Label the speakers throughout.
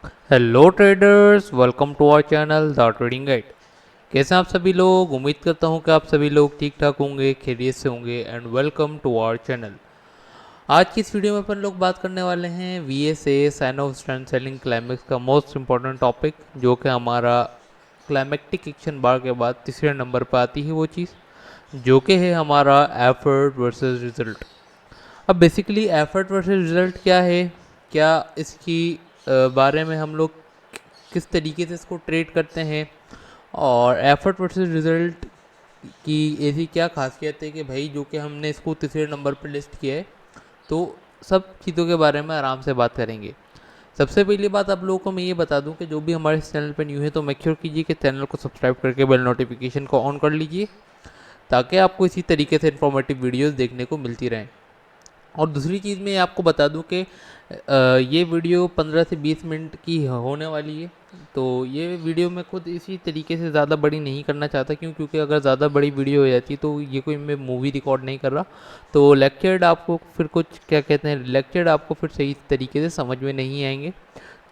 Speaker 1: Hello traders, welcome to our channel the trading guide. कैसे हैं आप सभी लोग? उम्मीद करता हूं कि आप सभी लोग ठीक ठाक होंगे, खैरियत से होंगे and welcome to our channel. आज की इस वीडियो में अपन लोग बात करने वाले हैं VSA sign of strength selling climax का मोस्ट इंपॉर्टेंट टॉपिक, जो कि हमारा क्लाइमेक्टिक एक्शन बार के बाद तीसरे नंबर पर आती है वो चीज़, जो कि है हमारा एफर्ट वर्सेस रिजल्ट। अब बेसिकली एफर्ट वर्सेस रिजल्ट क्या है, क्या इसकी बारे में हम लोग किस तरीके से इसको ट्रेड करते हैं, और एफर्ट वर्सेस रिजल्ट की ऐसी क्या खासियत है कि भाई जो कि हमने इसको तीसरे नंबर पर लिस्ट किया है। तो सब चीज़ों के बारे में आराम से बात करेंगे। सबसे पहली बात आप लोगों को मैं ये बता दूं कि जो भी हमारे इस चैनल पर न्यू है तो मेक श्योर कीजिए कि चैनल को सब्सक्राइब करके बेल नोटिफिकेशन को ऑन कर लीजिए, ताकि आपको इसी तरीके से इन्फॉर्मेटिव वीडियोस देखने को मिलती रहें। और दूसरी चीज़ मैं आपको बता दूं कि ये वीडियो 15 से 20 मिनट की होने वाली है। तो ये वीडियो मैं खुद इसी तरीके से ज़्यादा बड़ी नहीं करना चाहता, क्योंकि अगर ज़्यादा बड़ी वीडियो हो जाती तो ये कोई मैं मूवी रिकॉर्ड नहीं कर रहा, तो लेक्चर्ड आपको फिर कुछ क्या कहते हैं, लेक्चर्ड आपको फिर सही तरीके से समझ में नहीं आएंगे।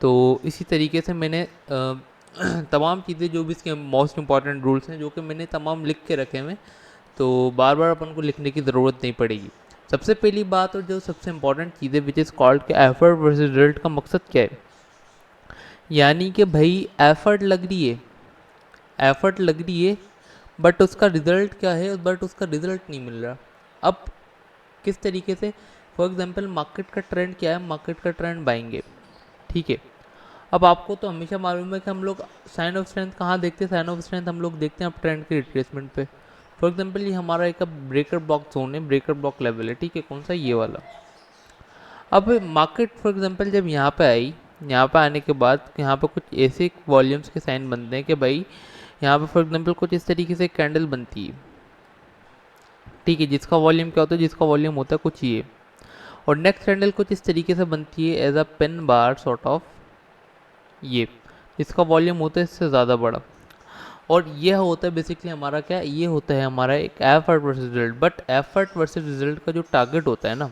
Speaker 1: तो इसी तरीके से मैंने तमाम चीज़ें जो भी इसके मोस्ट इंपॉर्टेंट रूल्स हैं जो कि मैंने तमाम लिख के रखे हुए, तो बार बार अपन को लिखने की ज़रूरत नहीं पड़ेगी। सबसे पहली बात और जो सबसे इंपॉर्टेंट चीज़ है विच इज़ कॉल्ड के एफर्ट वर्सेस रिजल्ट का मकसद क्या है। यानी कि भाई एफर्ट लग रही है, एफर्ट लग रही है, बट उसका रिजल्ट क्या है, बट उसका रिजल्ट नहीं मिल रहा। अब किस तरीके से, फॉर एग्जांपल मार्केट का ट्रेंड क्या है, मार्केट का ट्रेंड बाइंग है, ठीक है। अब आपको तो हमेशा मालूम है कि हम लोग साइन ऑफ स्ट्रेंथ कहाँ देखते हैं, साइन ऑफ स्ट्रेंथ हम लोग देखते हैं अब ट्रेंड के रिट्रेसमेंट पे। फॉर एग्जांपल ये हमारा एक अब ब्रेकर ब्लॉक जोन है, ब्रेकर ब्लॉक लेवल है, ठीक है, कौन सा, ये वाला। अब मार्केट फॉर एग्जांपल जब यहाँ पे आई, यहाँ पे आने के बाद यहाँ पे कुछ ऐसे वॉल्यूम्स के साइन बनते हैं कि भाई यहाँ पे फॉर एग्जांपल कुछ इस तरीके से कैंडल बनती है, ठीक है, जिसका वॉल्यूम क्या होता है, जिसका वॉल्यूम होता है कुछ ये। और नेक्स्ट कैंडल कुछ इस तरीके से बनती है as a pin bar sort of, ये, जिसका वॉल्यूम होता है इससे ज़्यादा बड़ा। और ये होता है बेसिकली हमारा क्या, ये होता है हमारा एक effort versus result. But effort versus result का जो टारगेट होता है ना,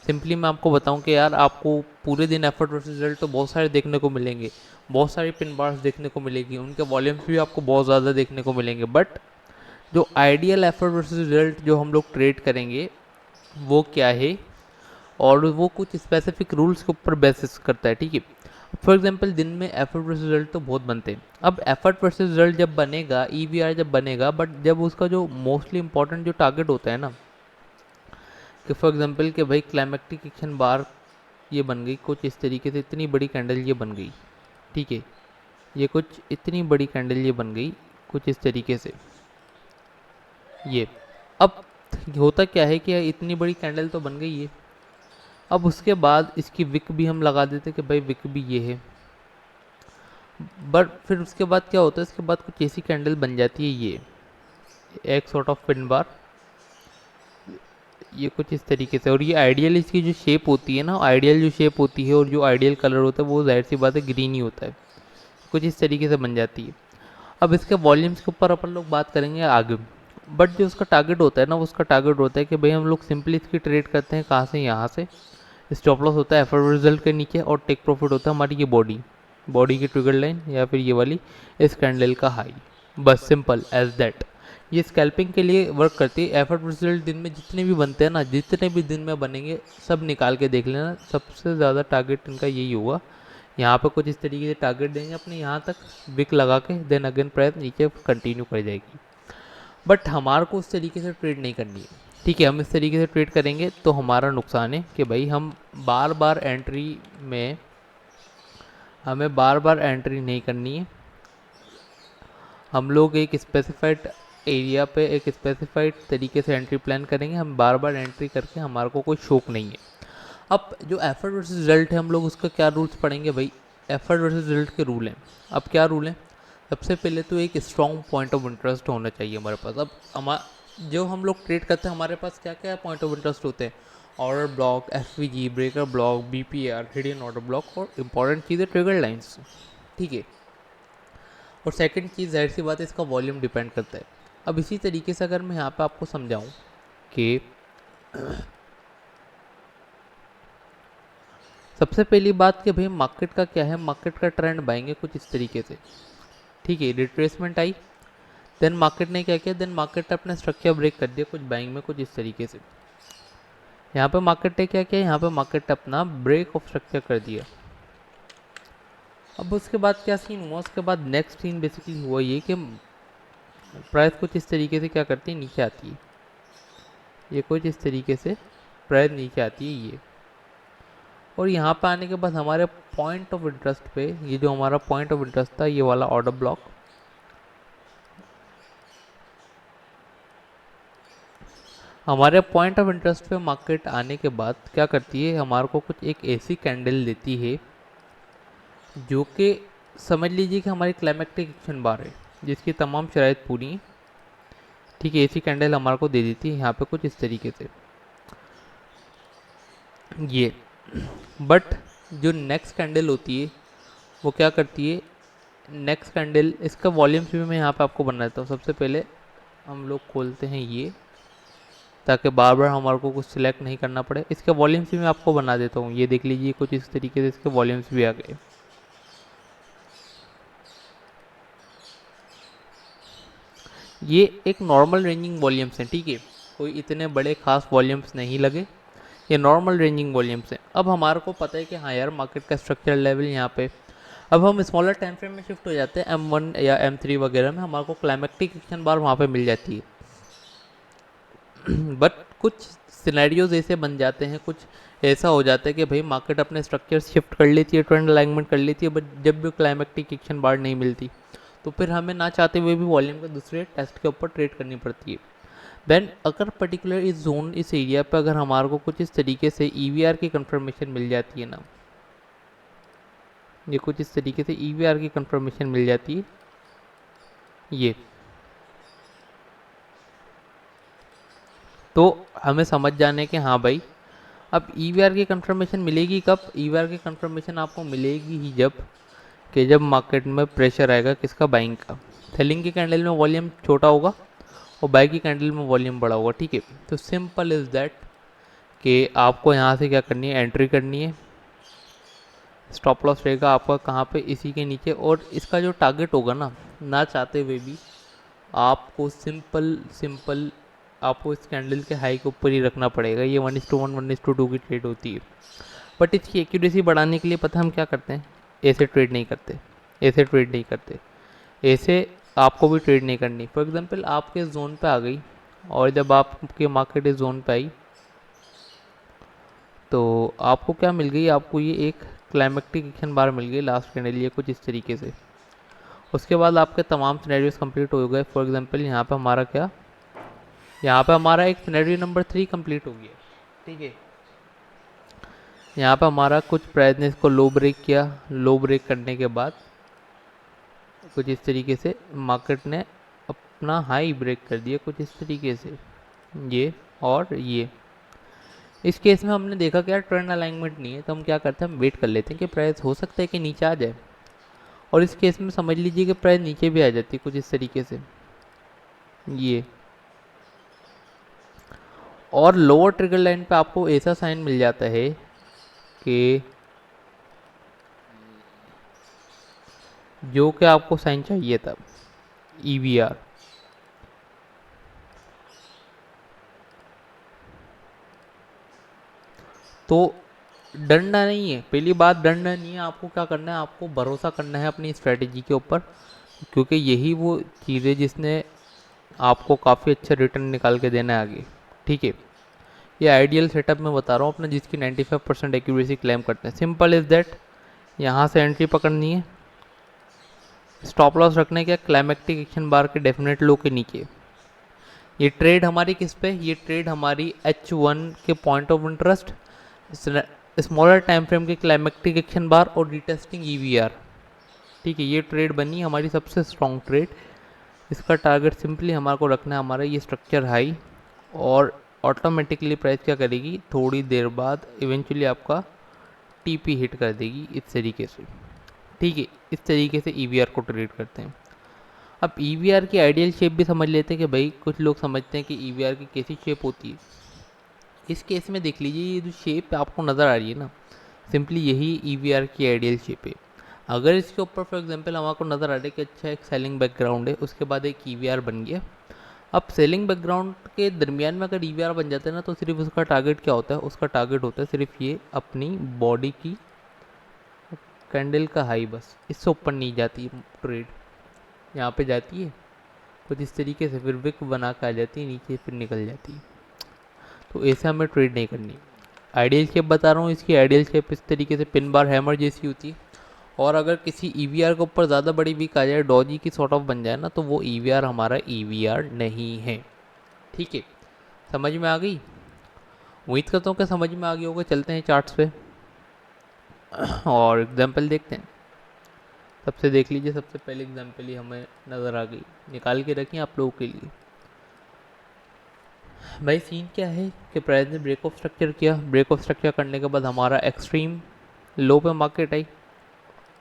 Speaker 1: सिंपली मैं आपको बताऊं कि यार आपको पूरे दिन एफर्ट वर्सेस रिजल्ट तो बहुत सारे देखने को मिलेंगे, बहुत सारी पिन बार्स देखने को मिलेगी, उनके वॉल्यूम्स भी आपको बहुत ज़्यादा देखने को मिलेंगे। बट जो आइडियल एफर्ट वर्सेस रिजल्ट जो हम लोग ट्रेड करेंगे वो क्या है, और वो कुछ स्पेसिफिक रूल्स के ऊपर बेसिस करता है, ठीक है। फॉर एग्जांपल दिन में एफर्ट वर्सेस रिजल्ट तो बहुत बनते हैं। अब एफर्ट वर्सेस रिजल्ट जब बनेगा, EVR जब बनेगा, बट जब उसका जो मोस्टली इंपॉर्टेंट जो टारगेट होता है ना, कि फॉर एग्जांपल कि भाई क्लाइमेक्टिक एक्शन बार ये बन गई कुछ इस तरीके से, इतनी बड़ी कैंडल ये बन गई, ठीक है, ये कुछ इतनी बड़ी कैंडल ये बन गई कुछ इस तरीके से, ये। अब होता क्या है कि इतनी बड़ी कैंडल तो बन गई है, अब उसके बाद इसकी विक भी हम लगा देते कि भाई विक भी ये है। बट फिर उसके बाद क्या होता है, इसके बाद कुछ ऐसी कैंडल बन जाती है, ये एक सॉर्ट ऑफ पिन बार, ये कुछ इस तरीके से। और ये आइडियल इसकी जो शेप होती है ना, आइडियल जो शेप होती है और जो आइडियल कलर होता है वो जाहिर सी बात है ग्रीन ही होता है, कुछ इस तरीके से बन जाती है। अब इसके वॉल्यूम्स के ऊपर अपन लोग बात करेंगे आगे। बट जो उसका टारगेट होता है ना, वो उसका टारगेट होता है कि भाई हम लोग सिंपली इसकी ट्रेड करते हैं कहाँ से, यहाँ से। स्टॉप लॉस होता है एफर्ट रिजल्ट के नीचे, और टेक प्रॉफिट होता है हमारी ये बॉडी, बॉडी की ट्रिगर लाइन या फिर ये वाली इस कैंडल का हाई। बस सिंपल एज दैट। ये स्कैल्पिंग के लिए वर्क करती है। एफर्ट रिजल्ट दिन में जितने भी बनते हैं ना, जितने भी दिन में बनेंगे सब निकाल के देख लेना, सबसे ज़्यादा टारगेट इनका यही होगा। यहाँ पे कुछ इस तरीके से टारगेट देंगे अपने यहाँ तक, विक लगा के, देन अगेन प्राइस नीचे कंटिन्यू कर जाएगी। बट हमारे को उस तरीके से ट्रेड नहीं करनी है, ठीक है। हम इस तरीके से ट्रेड करेंगे तो हमारा नुकसान है कि भाई हम बार बार एंट्री में, हमें बार बार एंट्री नहीं करनी है। हम लोग एक स्पेसिफाइड एरिया पे एक स्पेसिफाइड तरीके से एंट्री प्लान करेंगे, हम बार बार एंट्री करके हमारे को कोई शौक नहीं है। अब जो एफर्ट वर्सेस रिजल्ट है, हम लोग उसका क्या रूल्स पढ़ेंगे भाई। एफर्ट वर्सेस रिजल्ट के रूल हैं। अब क्या रूल हैं, सबसे पहले तो एक स्ट्रॉन्ग पॉइंट ऑफ इंटरेस्ट होना चाहिए हमारे पास। अब जो हम लोग ट्रेड करते हैं हमारे पास क्या क्या पॉइंट ऑफ इंटरेस्ट होते हैं, order block, SVG, breaker block, BPR, hidden order block, और इंपॉर्टेंट चीज़ है ट्रिगर लाइन्स, ठीक है। और सेकंड चीज़ जाहिर सी बात है इसका वॉल्यूम डिपेंड करता है। अब इसी तरीके से अगर मैं यहाँ पे आपको समझाऊँ कि सबसे पहली बात कि भाई मार्केट का क्या है, मार्केट का ट्रेंड बाएंगे कुछ इस तरीके से, ठीक है। रिट्रेसमेंट आई, देन मार्केट ने क्या किया, देन मार्केट ने अपना स्ट्रक्चर ब्रेक कर दिया कुछ बाइंग में कुछ इस तरीके से। यहाँ पे मार्केट ने क्या किया, यहाँ पे मार्केट ने अपना ब्रेक ऑफ स्ट्रक्चर कर दिया। अब उसके बाद क्या सीन हुआ, उसके बाद नेक्स्ट सीन बेसिकली हुआ ये कि प्राइस कुछ इस तरीके से क्या करती है, नीचे आती है। ये कुछ इस तरीके से प्राइस नीचे आती है ये, और यहाँ पे आने के बाद हमारे पॉइंट ऑफ इंटरेस्ट पे, ये जो हमारा पॉइंट ऑफ इंटरेस्ट था ये वाला ऑर्डर ब्लॉक, हमारे पॉइंट ऑफ इंटरेस्ट पे मार्केट आने के बाद क्या करती है, हमारे को कुछ एक ऐसी कैंडल देती है जो कि समझ लीजिए कि हमारी क्लाइमेक्टिक एक्शन बार है जिसकी तमाम शराइत पूरी हैं, ठीक है। ऐसी कैंडल हमारे को दे देती है यहाँ पे कुछ इस तरीके से ये। बट जो नेक्स्ट कैंडल होती है वो क्या करती है, नेक्स्ट कैंडल, इसका वॉल्यूम्स भी मैं यहाँ पे आपको बना देता हूँ। सबसे पहले हम लोग खोलते हैं ये, ताकि बार बार हमारे को कुछ सिलेक्ट नहीं करना पड़े। इसके वॉल्यूम्स भी मैं आपको बना देता हूँ, ये देख लीजिए कुछ इस तरीके से इसके वॉल्यूम्स भी आ गए। ये एक नॉर्मल रेंजिंग वॉल्यूम्स हैं, ठीक है, कोई इतने बड़े खास वॉल्यूम्स नहीं लगे, ये नॉर्मल रेंजिंग वॉल्यूम्स हैं। अब हमारे को पता है कि हाँ यार मार्केट का स्ट्रक्चर लेवल यहाँ पे, अब हम स्मॉलर टाइम फ्रेम में शिफ्ट हो जाते हैं, M1 या M3 वगैरह में हमारे को क्लाइमेक्टिक एक्शन बार वहाँ पे मिल जाती है। बट कुछ सिनेरियोज ऐसे बन जाते हैं, कुछ ऐसा हो जाता है कि भाई मार्केट अपने स्ट्रक्चर शिफ्ट कर लेती है, ट्रेंड अलाइनमेंट कर लेती है, बट जब भी क्लाइमेक्टिक एक्शन बार नहीं मिलती तो फिर हमें ना चाहते हुए भी वॉल्यूम के दूसरे टेस्ट के ऊपर ट्रेड करनी पड़ती है। देन अगर पर्टिकुलर इस जोन, इस एरिया पे अगर हमारे को कुछ इस तरीके से EVR की कंफर्मेशन मिल जाती है ना, ये कुछ इस तरीके से EVR की कंफर्मेशन मिल जाती है ये, तो हमें समझ जाने के हाँ भाई अब EVR की कंफर्मेशन मिलेगी कब, EVR की कंफर्मेशन आपको मिलेगी ही जब मार्केट में प्रेशर आएगा किसका, बाइंग का। सेलिंग की कैंडल में वॉल्यूम छोटा होगा और बाई की कैंडल में वॉल्यूम बड़ा होगा, ठीक है। तो सिंपल इज़ दैट कि आपको यहाँ से क्या करनी है, एंट्री करनी है। स्टॉप लॉस रहेगा आपका कहाँ पे, इसी के नीचे, और इसका जो टारगेट होगा ना चाहते हुए भी आपको सिंपल आपको इस कैंडल के हाई के ऊपर ही रखना पड़ेगा। ये 1:1 1:2 की ट्रेड होती है। बट इसकी एक्यूरेसी बढ़ाने के लिए पता हम क्या करते हैं, ऐसे ट्रेड नहीं करते, ऐसे आपको भी ट्रेड नहीं करनी। फॉर एग्जांपल आपके इस जोन पे आ गई, और जब आपके मार्केट इस जोन पे आई तो आपको क्या मिल गई, आपको ये एक क्लाइमेक्टिक एक्शन बार मिल गई लास्ट कैंडल, ये कुछ इस तरीके से। उसके बाद आपके तमाम सिनेरियोस कंप्लीट हो गए। फॉर एग्जांपल यहाँ पे हमारा क्या, यहाँ पे हमारा एक सिनेरियो नंबर 3 कंप्लीट हो गया, ठीक है। यहाँ पे हमारा कुछ प्राइस ने इसको लो ब्रेक किया, लो ब्रेक करने के बाद कुछ इस तरीके से मार्केट ने अपना हाई ब्रेक कर दिया कुछ इस तरीके से ये, और ये इस केस में हमने देखा कि यार ट्रेंड अलाइनमेंट नहीं है, तो हम क्या करते हैं, हम वेट कर लेते हैं कि प्राइस हो सकता है कि नीचे आ जाए, और इस केस में समझ लीजिए कि प्राइस नीचे भी आ जाती है कुछ इस तरीके से ये। और लोअर ट्रिगर लाइन पे आपको ऐसा साइन मिल जाता है कि जो कि आपको साइन चाहिए था, EVR। तो डरना नहीं है, पहली बात डरना नहीं है, आपको क्या करना है, आपको भरोसा करना है अपनी स्ट्रेटजी के ऊपर, क्योंकि यही वो चीज़ है जिसने आपको काफ़ी अच्छा रिटर्न निकाल के देना है आगे, ठीक है। ये आइडियल सेटअप में बता रहा हूँ अपना, जिसकी 95% एक्यूरेसी क्लेम करते हैं। सिंपल इज़ दैट, यहाँ से एंट्री पकड़नी है, स्टॉप लॉस रखने के क्लाइमेक्टिक एक्शन बार के डेफिनेट लो के नीचे। ये ट्रेड हमारी किस पे, ये ट्रेड हमारी H1 के point of interest, smaller time frame के क्लाइमेक्टिक एक्शन बार और रिटेस्टिंग EVR, ठीक है। ये ट्रेड बनी हमारी सबसे स्ट्रॉन्ग ट्रेड। इसका टारगेट सिंपली हमारे को रखना है हमारा ये स्ट्रक्चर हाई, और ऑटोमेटिकली प्राइस क्या करेगी, थोड़ी देर बाद इवेंचुअली आपका TP हिट कर देगी इस तरीके से, ठीक है। इस तरीके से EVR को ट्रेड करते हैं। अब EVR की आइडियल शेप भी समझ लेते हैं कि भाई कुछ लोग समझते हैं कि EVR की कैसी शेप होती है। इस केस में देख लीजिए, ये जो शेप आपको नज़र आ रही है ना, सिंपली यही EVR की आइडियल शेप है। अगर इसके ऊपर फॉर एग्जांपल हमारे नज़र आ रहा है कि अच्छा एक सेलिंग बैकग्राउंड है, उसके बाद एक EVR बन गया। अब सेलिंग बैकग्राउंड के दरमियान में अगर EVR बन जाता है ना, तो सिर्फ उसका टारगेट क्या होता है, उसका टारगेट होता है सिर्फ ये अपनी बॉडी की कैंडल का हाई, बस इससे ऊपर नहीं जाती ट्रेड। यहाँ पे जाती है कुछ इस तरीके से, फिर विक बना के आ जाती है नीचे, फिर निकल जाती है। तो ऐसे हमें ट्रेड नहीं करनी। आइडियल शेप बता रहा हूँ, इसकी आइडियल शेप इस तरीके से पिन बार हैमर जैसी होती है। और अगर किसी EVR के ऊपर ज़्यादा बड़ी वीक आ जाए, डॉजी की सॉर्ट ऑफ बन जाए ना, तो वो EVR हमारा EVR नहीं है। ठीक है, समझ में आ गई? उम्मीद करता हूँ कि समझ में आ गई होगा। चलते हैं चार्ट्स पे और एग्जाम्पल देखते हैं। सबसे देख लीजिए, सबसे पहले एग्जाम्पल ही हमें नज़र आ गई, निकाल के रखी आप लोगों के लिए। भाई सीन क्या है कि प्राइस ने ब्रेक ऑफ स्ट्रक्चर किया। ब्रेक ऑफ स्ट्रक्चर करने के बाद हमारा एक्सट्रीम लो पे मार्केट आई।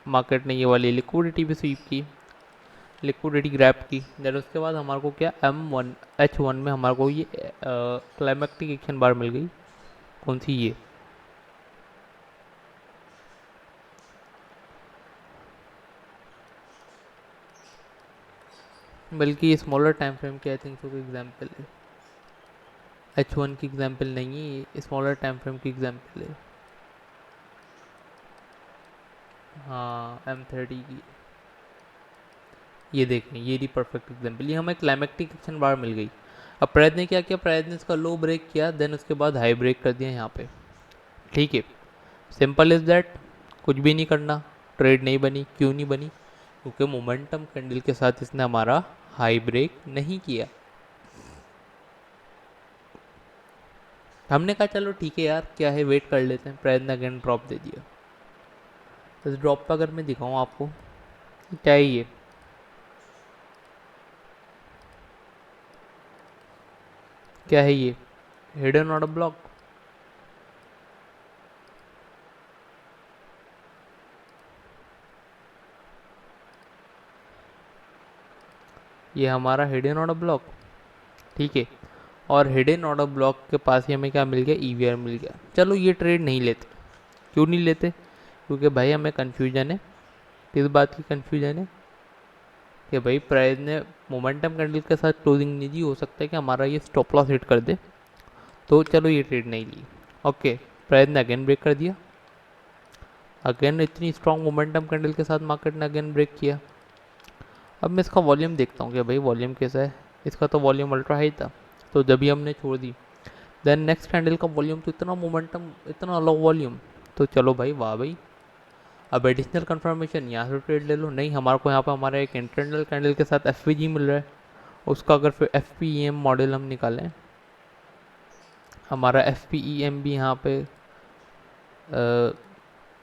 Speaker 1: मार्केट ने ये वाली लिक्विडिटी भी स्वीप की, लिक्विडिटी ग्रैब की। देन उसके बाद हमारे को क्या H1 में हमारे को ये क्लाइमेक्टिक एक्शन बार मिल गई। कौन सी? ये बल्कि स्मॉलर टाइम फ्रेम की आई थिंक सो एग्जाम्पल है। H1 की एग्जाम्पल नहीं है, ये स्मॉलर टाइम फ्रेम की एग्जाम्पल है। हाँ, M30 की। ये देखें, ये रही परफेक्ट एग्जाम्पल। ये हमें क्लाइमेक्टिक एक्शन बार मिल गई। अब प्राइस ने क्या किया, प्राइस ने इसका लो ब्रेक किया, देन उसके बाद हाई ब्रेक कर दिया यहाँ पे। ठीक है, सिंपल इज दैट। कुछ भी नहीं करना, ट्रेड नहीं बनी। क्यों नहीं बनी? क्योंकि मोमेंटम कैंडल के साथ इसने हमारा हाई ब्रेक नहीं किया। हमने कहा चलो ठीक है यार, क्या है, वेट कर लेते हैं। प्राइस ने अगेन ड्रॉप दे दिया। इस ड्रॉप पर अगर मैं दिखाऊँ आपको, क्या है ये? क्या है ये? Hidden order block. ये हमारा हिडन ऑर्डर ब्लॉक। ठीक है, और हिडन ऑर्डर ब्लॉक के पास ही हमें क्या मिल गया, EVR मिल गया। चलो ये ट्रेड नहीं लेते। क्यों नहीं लेते? क्योंकि भाई हमें कन्फ्यूजन है। किस बात की कन्फ्यूजन है? कि भाई प्राइस ने मोमेंटम कैंडल के साथ क्लोजिंग नहीं दी, हो सकता है कि हमारा ये स्टॉप लॉस हिट कर दे। तो चलो ये ट्रेड नहीं ली। ओके, प्राइस ने अगेन ब्रेक कर दिया। अगेन इतनी स्ट्रॉन्ग मोमेंटम कैंडल के साथ मार्केट ने अगेन ब्रेक किया। अब मैं इसका वॉल्यूम देखता हूँ कि भाई वॉल्यूम कैसा है। इसका तो वॉल्यूम अल्ट्रा हाई था, तो जब भी हमने छोड़ दी, देन नेक्स्ट कैंडल का वॉल्यूम तो इतना मोमेंटम, इतना लो वॉल्यूम। तो चलो भाई, वाह भाई। अब एडिशनल कंफर्मेशन यहाँ से ट्रेड ले लो। नहीं, हमारे को यहाँ पर हमारा एक इंटरनल कैंडल के साथ FVG मिल रहा है। उसका अगर फिर FPEM मॉडल हम निकालें, हमारा FPEM भी यहाँ पे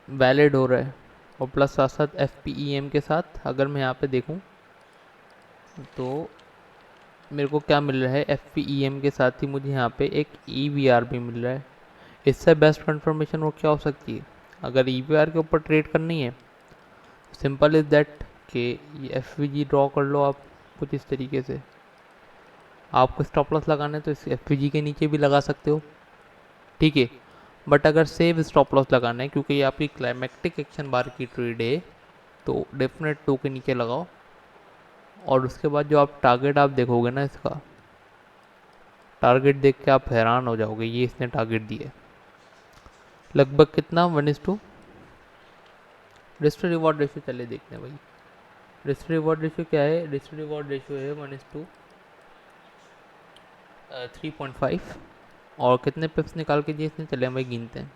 Speaker 1: वैलिड हो रहा है। और प्लस साथ साथ FPEM के साथ अगर मैं यहाँ पे देखूँ, तो मेरे को क्या मिल रहा है, FPEM के साथ ही मुझे यहाँ पे एक EVR भी मिल रहा है। इससे बेस्ट कंफर्मेशन वो क्या हो सकती है? अगर EVR के ऊपर ट्रेड करनी है, सिंपल इज दैट कि ये FVG ड्रॉ कर लो आप कुछ इस तरीके से। आपको स्टॉप लॉस लगाना है तो इस FVG के नीचे भी लगा सकते हो। ठीक है, बट अगर सेव स्टॉप लॉस लगाना है, क्योंकि ये आपकी क्लाइमेक्टिक एक्शन बार की ट्रेड है, तो डेफिनेट 2 के नीचे लगाओ। और उसके बाद जो आप टारगेट आप देखोगे ना, इसका टारगेट देख के आप हैरान हो जाओगे। ये इसने टारगेट दिया लगभग कितना, 1:2। रिस्क रिवॉर्ड रेशियो चले देखते हैं भाई। रिस्क रिवॉर्ड रेशियो क्या है? रिस्क रिवॉर्ड रेशियो है 1:3.5। और कितने पिप्स निकाल के दिए इसने, चले हम भाई गिनते हैं।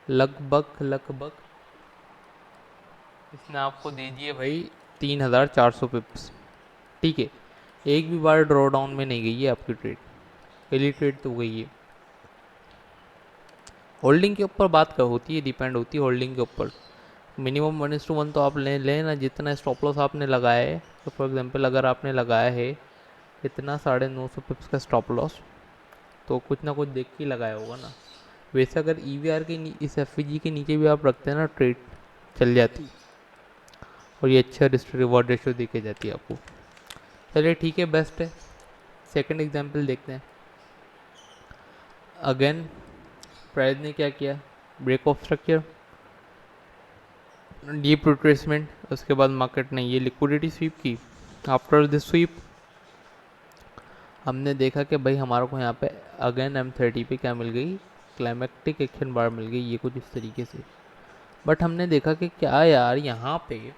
Speaker 1: लगभग लगभग इसने आपको दे दिए भाई 3400 पिप्स। ठीक है, एक भी बार ड्रॉ डाउन में नहीं गई है आपकी ट्रेड। पहली ट्रेड तो गई है। होल्डिंग के ऊपर बात कर होती है, डिपेंड होती है होल्डिंग के ऊपर। मिनिमम 1:1 तो आप लें ना, जितना स्टॉप लॉस आपने लगाया है। तो फॉर एग्जांपल अगर आपने लगाया है इतना 950 पिप्स का स्टॉप लॉस, तो कुछ ना कुछ देख के लगाया होगा ना। वैसे अगर EVR के इस FVG के नीचे भी आप रखते हैं ना, ट्रेड चल जाती। और ये अच्छा रिस्क रिवॉर्ड रेशियो देके जाती है आपको। चलिए ठीक है, बेस्ट है। सेकंड एग्जांपल देखते हैं। अगेन प्राइस ने क्या किया, break of structure, deep retracement, उसके बाद मार्केट ने ये लिक्विडिटी स्वीप की। आफ्टर दिस स्वीप हमने देखा कि भाई हमारे को यहाँ पे अगेन M30 पे क्या मिल गई, क्लाइमेक्टिक एक्शन बार मिल गई, ये कुछ इस तरीके से। बट हमने देखा कि क्या यार यहाँ पे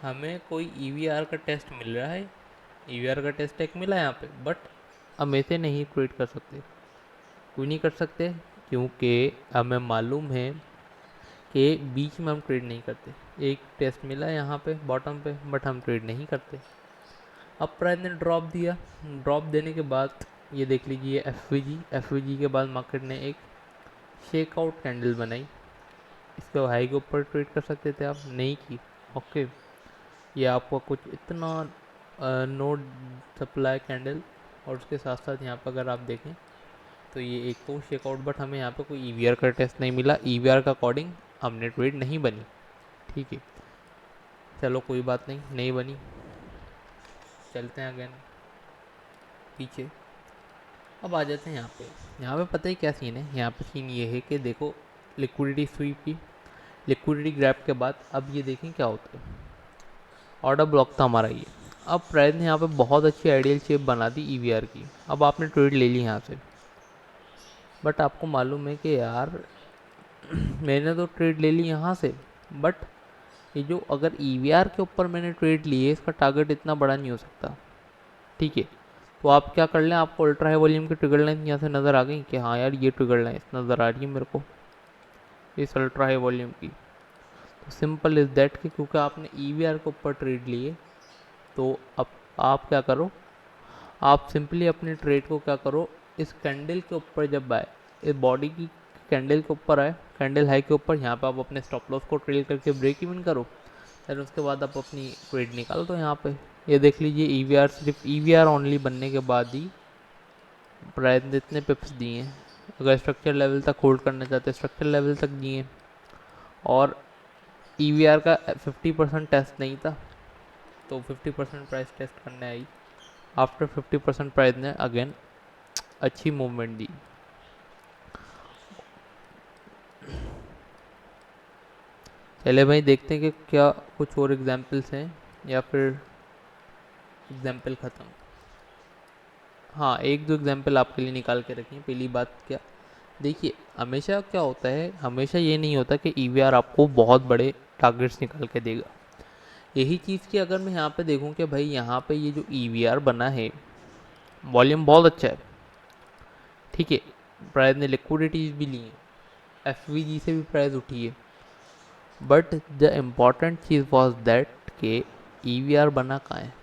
Speaker 1: हमें कोई EVR का टेस्ट मिल रहा है, EVR का टेस्ट एक मिला यहाँ पे, बट हम ऐसे नहीं ट्रेड कर सकते। क्यों नहीं कर सकते? क्योंकि हमें मालूम है कि बीच में हम ट्रेड नहीं करते। एक टेस्ट मिला यहाँ पे बॉटम पे, बट हम ट्रेड नहीं करते। अब प्राइस ने ड्रॉप दिया, ड्रॉप देने के बाद ये देख लीजिए एफ के बाद मार्केट ने एक शेकआउट कैंडल बनाई। इसके हाई के ऊपर ट्रेड कर सकते थे आप, नहीं की। ओके, ये आपको कुछ इतना नो सप्लाई कैंडल, और उसके साथ साथ यहाँ पर अगर आप देखें तो ये एक तो शेकआउट, बट हमें यहाँ पे कोई EVR का टेस्ट नहीं मिला, EVR का अकॉर्डिंग हमने ट्रेड नहीं बनी। ठीक है, चलो कोई बात नहीं, नहीं बनी, चलते हैं अगेन पीछे। अब आ जाते हैं यहाँ पे पता है क्या सीन है। यहाँ पे सीन ये है कि देखो लिक्विडिटी स्वीप की, लिक्विडिटी ग्रैब के बाद अब ये देखें क्या होता है। ऑर्डर ब्लॉक था हमारा ये। अब प्राइस ने यहाँ पे बहुत अच्छी आइडियल शेप बना दी EVR की। अब आपने ट्रेड ले ली यहाँ से, बट आपको मालूम है कि यार मैंने तो ट्रेड ले ली यहाँ से, बट ये जो अगर EVR के ऊपर मैंने ट्रेड ली है, इसका टारगेट इतना बड़ा नहीं हो सकता। ठीक है, तो आप क्या कर लें, आपको अल्ट्रा हाई वॉल्यूम की ट्रिगर लाइन यहाँ से नज़र आ गई कि हाँ यार ये ट्रिगर लाइन नज़र आ रही है मेरे को इस अल्ट्रा हाई वॉल्यूम की। तो सिंपल इज़ दैट कि क्योंकि आपने EVR के ऊपर ट्रेड लिए, तो अब आप क्या करो, आप सिंपली अपने ट्रेड को क्या करो, इस कैंडल के ऊपर जब आए, इस बॉडी की कैंडल के ऊपर आए, कैंडल हाई के ऊपर, यहाँ पे आप अपने स्टॉप लॉस को ट्रेल करके ब्रेक इवन करो, फिर उसके बाद आप अपनी ट्रेड निकाल दो। यहाँ पे ये देख लीजिए EVR, सिर्फ EVR ओनली बनने के बाद ही प्राइस ने इतने पिप्स दिए हैं। अगर स्ट्रक्चर लेवल तक होल्ड करना चाहते हैं, स्ट्रक्चर लेवल तक दिए, और EVR का 50% टेस्ट नहीं था, तो 50% प्राइस टेस्ट करने आई। आफ्टर 50% प्राइस ने अगेन अच्छी मूवमेंट दी। चले भाई देखते हैं कि क्या कुछ और एग्जाम्पल्स हैं या फिर एग्जाम्पल ख़त्म। हाँ, एक दो एग्जाम्पल आपके लिए निकाल के रखिए। पहली बात क्या, देखिए हमेशा क्या होता है, हमेशा ये नहीं होता कि EVR आपको बहुत बड़े टारगेट्स निकाल के देगा। यही चीज़ की अगर मैं यहाँ पे देखूँ कि भाई यहाँ पे ये जो EVR बना है, वॉल्यूम बहुत अच्छा है। ठीक है, प्राइस ने लिक्विडिटीज भी ली है, FVG से भी प्राइस उठी है, but the important cheese was that के EVR बना कहाँ है।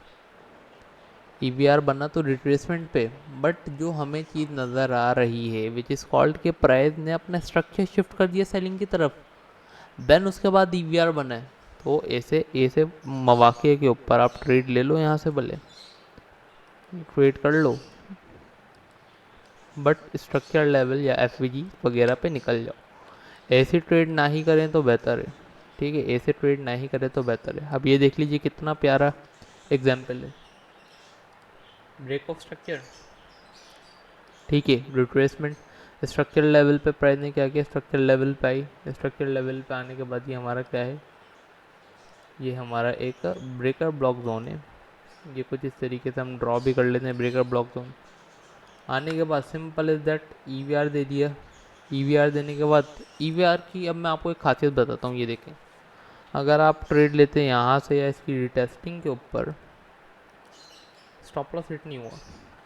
Speaker 1: EVR बना तो रिट्रेसमेंट पे, बट जो हमें चीज़ नज़र आ रही है विच इज़ कॉल्ड के प्राइस ने अपना स्ट्रक्चर शिफ्ट कर दिया सेलिंग की तरफ, देन उसके बाद EVR बना है। तो ऐसे मौके के ऊपर आप ट्रेड ले लो, यहाँ से भले ट्रेड कर लो, बट स्ट्रक्चर लेवल या FVG वगैरह पे निकल जाओ। ऐसी ट्रेड ना ही करें तो बेहतर है। ठीक है, ऐसे ट्रेड ना ही करें तो बेहतर है। अब ये देख लीजिए कितना प्यारा एग्जाम्पल है, ब्रेक ऑफ स्ट्रक्चर। ठीक है, रिट्रेसमेंट, स्ट्रक्चर लेवल पे प्राइस ने क्या किया, स्ट्रक्चर लेवल पे आई। स्ट्रक्चर लेवल पे आने के बाद ये हमारा क्या है, ये हमारा एक ब्रेकर ब्लॉक जोन है। ये कुछ इस तरीके से हम ड्रॉ भी कर लेते हैं। ब्रेकर ब्लॉक जोन आने के बाद सिंपल इज दैट EVR दे दिया। EVR देने के बाद EVR की अब मैं आपको एक खासियत बताता हूँ। ये देखें, अगर आप ट्रेड लेते हैं यहाँ से या इसकी रिटेस्टिंग के ऊपर, स्टॉप लॉस हिट नहीं हुआ,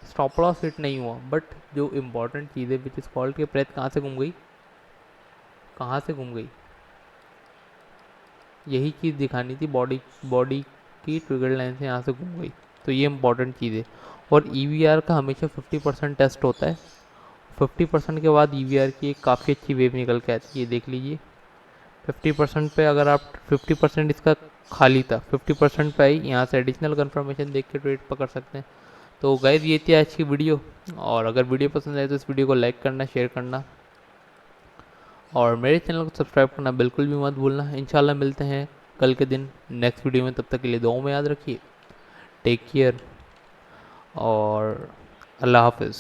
Speaker 1: स्टॉप लॉस हिट नहीं हुआ, बट जो इम्पोर्टेंट चीज़ है विच इज़ कॉल्ड के प्राइस कहाँ से घूम गई, कहाँ से घूम गई, यही चीज़ दिखानी थी। बॉडी की ट्रिगर लाइन से यहाँ से घूम गई, तो ये इम्पोर्टेंट चीज़ है। और EVR का हमेशा 50% टेस्ट होता है। 50% के बाद EVR की एक काफ़ी अच्छी वेव निकल के आती है। ये देख लीजिए 50% पे, अगर आप 50% इसका खाली था, 50% पे आई, यहाँ से एडिशनल कंफर्मेशन देख के ट्रेड पकड़ सकते हैं। तो गाइस ये थी आज की वीडियो, और अगर वीडियो पसंद आए तो इस वीडियो को लाइक करना, शेयर करना, और मेरे चैनल को सब्सक्राइब करना बिल्कुल भी मत भूलना। इंशाल्लाह मिलते हैं कल के दिन नेक्स्ट वीडियो में। तब तक के लिए दुआओं में याद रखिए। टेक केयर और अल्लाह हाफिज़।